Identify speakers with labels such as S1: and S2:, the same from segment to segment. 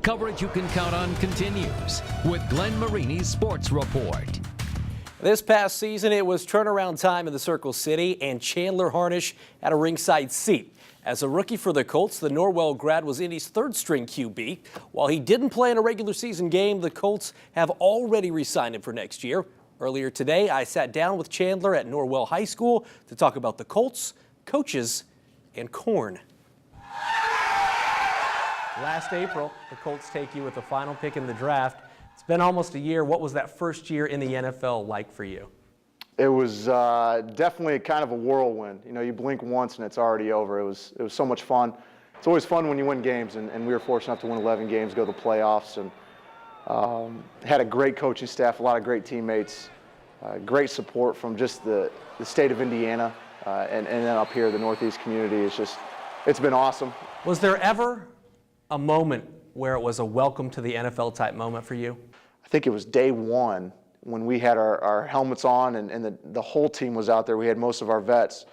S1: Coverage you can count on continues with Glenn Marini's Sports Report.
S2: This past season, it was turnaround time in the Circle City, and Chandler Harnish had a ringside seat. As a rookie for the Colts, the Norwell grad was Indy's third-string QB. While he didn't play in a regular season game, the Colts have already re-signed him for next year. Earlier today, I sat down with Chandler at Norwell High School to talk about the Colts, coaches, and corn. Last April, the Colts take you with the final pick in the draft. It's been almost a year. What was that first year in the NFL like for you?
S3: It was definitely kind of a whirlwind. You know, you blink once and it's already over. It was so much fun. It's always fun when you win games, and we were fortunate enough to win 11 games, go to the playoffs, and had a great coaching staff, a lot of great teammates, great support from just the state of Indiana, and then up here, the Northeast community. It's been awesome.
S2: Was there ever a moment where it was a welcome to the NFL type moment for you?
S3: I think it was day one when we had our helmets on and the whole team was out there. We had most of our vets.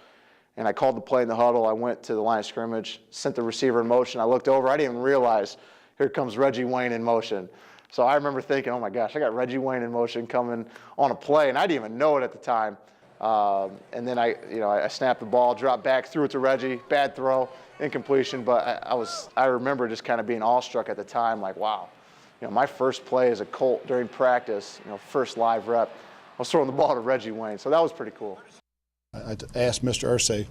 S3: And I called the play in the huddle. I went to the line of scrimmage, sent the receiver in motion. I looked over. I didn't even realize, here comes Reggie Wayne in motion. So I remember thinking, oh my gosh, I got Reggie Wayne in motion coming on a play, and I didn't even know it at the time. And then I snapped the ball, dropped back, threw it to Reggie, bad throw, incompletion. But I remember just kind of being awestruck at the time, like, wow. You know, my first play as a Colt during practice, first live rep, I was throwing the ball to Reggie Wayne. So that was pretty cool.
S4: I asked Mr. Irsay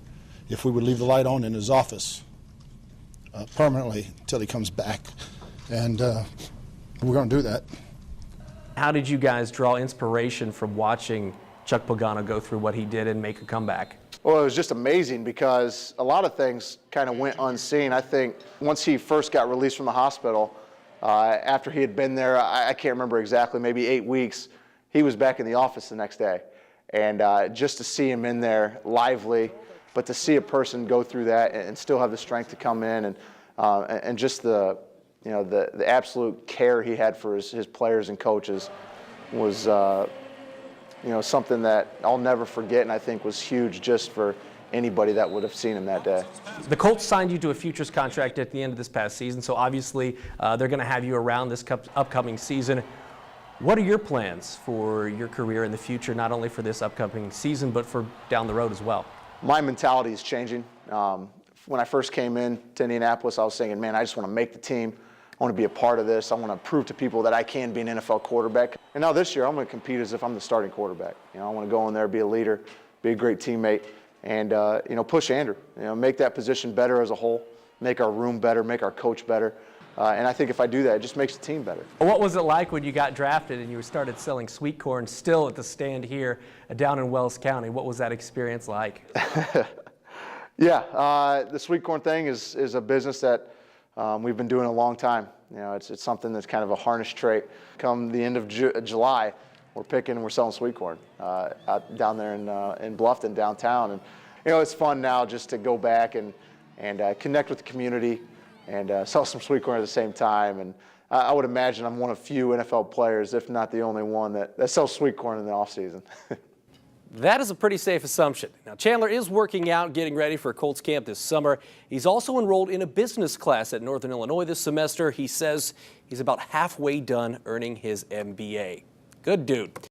S4: if we would leave the light on in his office permanently until he comes back, and we're going to do that.
S2: How did you guys draw inspiration from watching Chuck Pagano go through what he did and make a comeback?
S3: Well, it was just amazing because a lot of things kind of went unseen. I think once he first got released from the hospital, after he had been there, I can't remember exactly, maybe 8 weeks, he was back in the office the next day. And just to see him in there, lively, but to see a person go through that and still have the strength to come in, and just the absolute care he had for his players and coaches was something that I'll never forget, and I think was huge just for anybody that would have seen him that day.
S2: The Colts signed you to a futures contract at the end of this past season, so obviously they're going to have you around this upcoming season. What are your plans for your career in the future, not only for this upcoming season, but for down the road as well?
S3: My mentality is changing. When I first came in to Indianapolis, I was thinking, man, I just want to make the team. I want to be a part of this. I want to prove to people that I can be an NFL quarterback. And now this year, I'm going to compete as if I'm the starting quarterback. I want to go in there, be a leader, be a great teammate, and push Andrew. Make that position better as a whole, make our room better, make our coach better. And I think if I do that, it just makes the team better.
S2: What was it like when you got drafted and you started selling sweet corn still at the stand here down in Wells County? What was that experience like?
S3: Yeah, the sweet corn thing is a business that we've been doing a long time. It's something that's kind of a Harnish trait. Come the end of July, we're picking and we're selling sweet corn out down there in Bluffton downtown. And it's fun now just to go back and connect with the community and sell some sweet corn at the same time. And I would imagine I'm one of few NFL players, if not the only one, that sells sweet corn in the offseason.
S2: That is a pretty safe assumption. Now, Chandler is working out, getting ready for Colts camp this summer. He's also enrolled in a business class at Northern Illinois this semester. He says he's about halfway done earning his MBA. Good dude.